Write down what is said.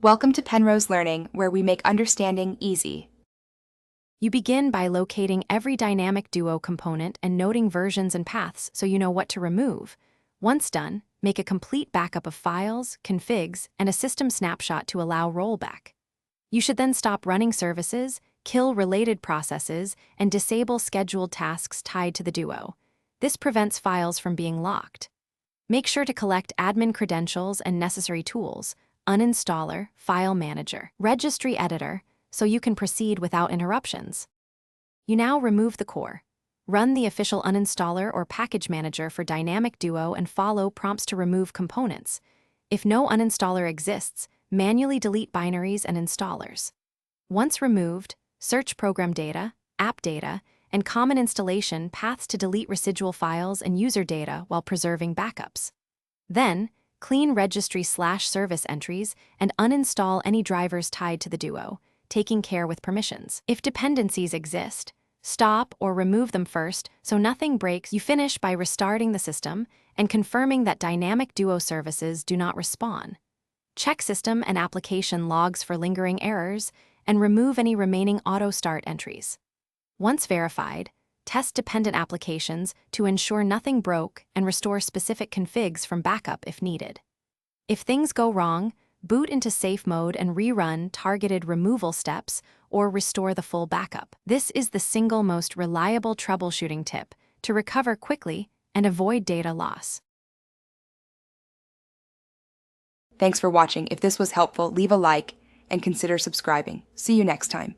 Welcome to Penrose Learning, where we make understanding easy. You begin by locating every dynamic duo component and noting versions and paths so you know what to remove. Once done, make a complete backup of files, configs, and a system snapshot to allow rollback. You should then stop running services, kill related processes, and disable scheduled tasks tied to the duo. This prevents files from being locked. Make sure to collect admin credentials and necessary tools, uninstaller, file manager, registry editor, so you can proceed without interruptions. You now remove the core. Run the official uninstaller or package manager for Dynamic Duo and follow prompts to remove components. If no uninstaller exists, manually delete binaries and installers. Once removed, search program data, app data, and common installation paths to delete residual files and user data while preserving backups. Then, clean registry/service entries and uninstall any drivers tied to the duo, taking care with permissions. If dependencies exist, stop or remove them first so nothing breaks. You finish by restarting the system and confirming that Dynamic Duo services do not respawn. Check system and application logs for lingering errors and remove any remaining auto-start entries. Once verified, test dependent applications to ensure nothing broke and restore specific configs from backup if needed. If things go wrong, boot into safe mode and rerun targeted removal steps or restore the full backup. This is the single most reliable troubleshooting tip to recover quickly and avoid data loss. Thanks for watching. If this was helpful, leave a like and consider subscribing. See you next time.